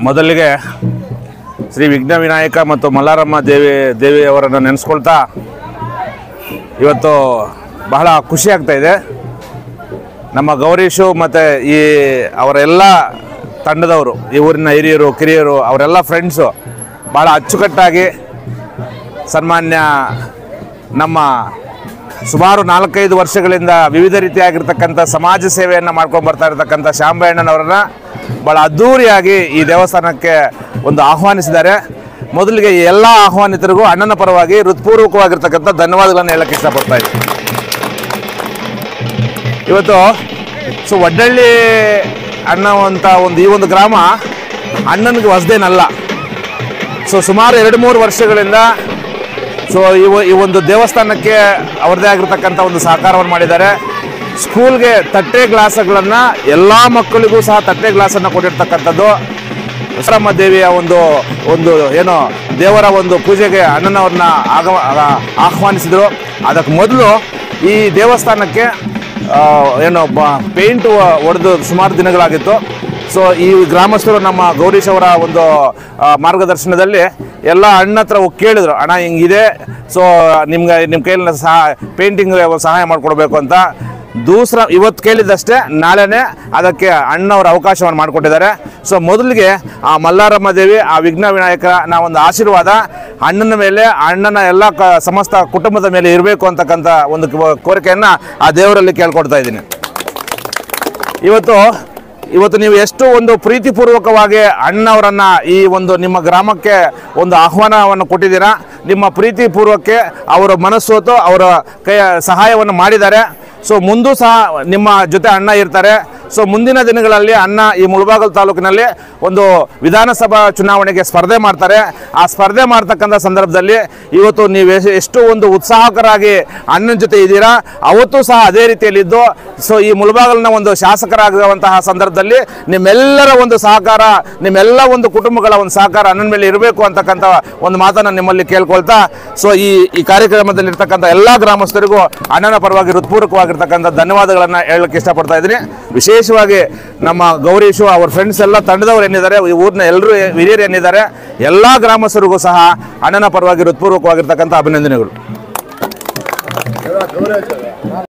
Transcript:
ಮೊದಲಿಗೆ ಶ್ರೀ ವಿಘ್ನ ವಿನಾಯಕ ಮತ್ತು ಮಲ್ಲಾರಮ್ಮ ದೇವಿಯವರನ್ನು ನೆನೆಸ್ಕೊಳ್ತಾ ಇವತ್ತು ಬಹಳ ಖುಷಿ ಆಗ್ತಾ ಇದೆ. ನಮ್ಮ ಗೌರೀಶು ಮತ್ತು ಈ ಅವರೆಲ್ಲ ತಂಡದವರು, ಈ ಊರಿನ ಹಿರಿಯರು ಕಿರಿಯರು ಅವರೆಲ್ಲ ಫ್ರೆಂಡ್ಸು ಭಾಳ ಅಚ್ಚುಕಟ್ಟಾಗಿ ಸನ್ಮಾನ್ಯ ನಮ್ಮ ಸುಮಾರು 4-5 ವರ್ಷಗಳಿಂದ ವಿವಿಧ ರೀತಿಯಾಗಿರ್ತಕ್ಕಂಥ ಸಮಾಜ ಸೇವೆಯನ್ನು ಮಾಡ್ಕೊಂಡು ಬರ್ತಾ ಇರತಕ್ಕಂಥ ಶ್ಯಾಂಬಯ್ಯಣ್ಣನವರನ್ನು ಭಾಳ ಅದ್ಧೂರಿಯಾಗಿ ಈ ದೇವಸ್ಥಾನಕ್ಕೆ ಒಂದು ಆಹ್ವಾನಿಸಿದ್ದಾರೆ. ಮೊದಲಿಗೆ ಎಲ್ಲ ಆಹ್ವಾನಿತರಿಗೂ ಅಣ್ಣನ ಪರವಾಗಿ ಹೃತ್ಪೂರ್ವಕವಾಗಿರ್ತಕ್ಕಂಥ ಧನ್ಯವಾದಗಳನ್ನು ಹೇಳಕ್ಕೆ ಇಷ್ಟಪಡ್ತಾ ಇದ್ದೀನಿ. ಇವತ್ತು ಒಡ್ಡಳ್ಳಿ ಅನ್ನುವಂಥ ಈ ಒಂದು ಗ್ರಾಮ ಅಣ್ಣನಿಗೆ ಹೊಸದೇನಲ್ಲ. ಸುಮಾರು 2-3 ವರ್ಷಗಳಿಂದ ಈ ಒಂದು ದೇವಸ್ಥಾನಕ್ಕೆ ಅವ್ರದ್ದೇ ಆಗಿರ್ತಕ್ಕಂಥ ಒಂದು ಸಹಕಾರವನ್ನು ಮಾಡಿದ್ದಾರೆ. ಸ್ಕೂಲ್ಗೆ ತಟ್ಟೆ ಗ್ಲಾಸ್ಗಳನ್ನು ಎಲ್ಲ ಮಕ್ಕಳಿಗೂ ಸಹ ತಟ್ಟೆ ಗ್ಲಾಸನ್ನು ಕೊಟ್ಟಿರ್ತಕ್ಕಂಥದ್ದು. ಮಲ್ಲಾರಮ್ಮ ದೇವಿಯ ಒಂದು ಏನೋ ದೇವರ ಒಂದು ಪೂಜೆಗೆ ಅಣ್ಣನವ್ರನ್ನ ಆಹ್ವಾನಿಸಿದರು. ಅದಕ್ಕೆ ಮೊದಲು ಈ ದೇವಸ್ಥಾನಕ್ಕೆ ಪೇಂಟ್ ಹೊಡೆದು ಸುಮಾರು ದಿನಗಳಾಗಿತ್ತು. ಈ ಗ್ರಾಮಸ್ಥರು ನಮ್ಮ ಗೌರೀಶ್ ಅವರ ಒಂದು ಮಾರ್ಗದರ್ಶನದಲ್ಲಿ ಎಲ್ಲ ಅಣ್ಣ ಹತ್ರ ಹೋಗಿ ಕೇಳಿದ್ರು, ಅಣ್ಣ ಹಿಂಗಿದೆ, ನಿಮ್ಮ ಕೈಯಲ್ಲಿ ಪೇಂಟಿಂಗ್ ಸಹಾಯ ಮಾಡಿಕೊಡ್ಬೇಕು ಅಂತ. ಇವತ್ತು ಕೇಳಿದಷ್ಟೇ ನಾಳೆನೇ ಅದಕ್ಕೆ ಅಣ್ಣವ್ರ ಅವಕಾಶವನ್ನು ಮಾಡಿಕೊಟ್ಟಿದ್ದಾರೆ. ಮೊದಲಿಗೆ ಆ ಮಲ್ಲಾರಮ್ಮ ದೇವಿ, ಆ ವಿಘ್ನ ವಿನಾಯಕನ ಒಂದು ಆಶೀರ್ವಾದ ಅಣ್ಣನ ಮೇಲೆ, ಅಣ್ಣನ ಎಲ್ಲ ಸಮಸ್ತ ಕುಟುಂಬದ ಮೇಲೆ ಇರಬೇಕು ಅಂತಕ್ಕಂಥ ಒಂದು ಕೋರಿಕೆಯನ್ನು ಆ ದೇವರಲ್ಲಿ ಕೇಳ್ಕೊಡ್ತಾ ಇದ್ದೀನಿ. ಇವತ್ತು ನೀವು ಎಷ್ಟು ಒಂದು ಪ್ರೀತಿಪೂರ್ವಕವಾಗಿ ಅಣ್ಣವರನ್ನು ಈ ಒಂದು ನಿಮ್ಮ ಗ್ರಾಮಕ್ಕೆ ಒಂದು ಆಹ್ವಾನವನ್ನು ಕೊಟ್ಟಿದ್ದೀರಾ. ನಿಮ್ಮ ಪ್ರೀತಿಪೂರ್ವಕ್ಕೆ ಅವರ ಮನಸ್ಸೋತು ಅವರ ಸಹಾಯವನ್ನು ಮಾಡಿದ್ದಾರೆ. ಮುಂದೂ ಸಹ ನಿಮ್ಮ ಜೊತೆ ಅಣ್ಣ ಇರ್ತಾರೆ. ಮುಂದಿನ ದಿನಗಳಲ್ಲಿ ಅಣ್ಣ ಈ ಮುಳಬಾಗಿಲು ತಾಲೂಕಿನಲ್ಲಿ ಒಂದು ವಿಧಾನಸಭಾ ಚುನಾವಣೆಗೆ ಸ್ಪರ್ಧೆ ಮಾಡ್ತಾರೆ. ಆ ಸ್ಪರ್ಧೆ ಮಾಡ್ತಕ್ಕಂಥ ಸಂದರ್ಭದಲ್ಲಿ ಇವತ್ತು ನೀವು ಎಷ್ಟು ಒಂದು ಉತ್ಸಾಹಕರಾಗಿ ಅಣ್ಣನ ಜೊತೆ ಇದ್ದೀರಾ, ಅವತ್ತು ಸಹ ಅದೇ ರೀತಿಯಲ್ಲಿದ್ದು ಈ ಮುಳಬಾಗಿಲಿನ ಒಂದು ಶಾಸಕರಾಗುವಂತಹ ಸಂದರ್ಭದಲ್ಲಿ ನಿಮ್ಮೆಲ್ಲರ ಒಂದು ಸಹಕಾರ, ನಿಮ್ಮೆಲ್ಲ ಒಂದು ಕುಟುಂಬಗಳ ಒಂದು ಸಹಕಾರ ಅಣ್ಣನ ಮೇಲೆ ಇರಬೇಕು ಅಂತಕ್ಕಂಥ ಒಂದು ಮಾತನ್ನು ನಿಮ್ಮಲ್ಲಿ ಕೇಳ್ಕೊಳ್ತಾ ಈ ಕಾರ್ಯಕ್ರಮದಲ್ಲಿರ್ತಕ್ಕಂಥ ಎಲ್ಲ ಗ್ರಾಮಸ್ಥರಿಗೂ ಅಣ್ಣನ ಪರವಾಗಿ ಹೃತ್ಪೂರ್ವಕವಾಗಿರ್ತಕ್ಕಂಥ ಧನ್ಯವಾದಗಳನ್ನು ಹೇಳಕ್ಕೆ ಇಷ್ಟಪಡ್ತಾ ಇದ್ದೀನಿ. ವಿಶೇಷವಾಗಿ ನಮ್ಮ ಗೌರೀಶು ಅವ್ರ ಫ್ರೆಂಡ್ಸ್ ಎಲ್ಲ ತಂಡದವರು ಏನಿದ್ದಾರೆ, ಈ ಊರಿನ ಎಲ್ಲರೂ ಹಿರಿಯರು ಏನಿದ್ದಾರೆ, ಎಲ್ಲ ಗ್ರಾಮಸ್ಥರಿಗೂ ಸಹ ಅಣ್ಣನ ಪರವಾಗಿ ಹೃತ್ಪೂರ್ವಕವಾಗಿರ್ತಕ್ಕಂಥ ಅಭಿನಂದನೆಗಳು.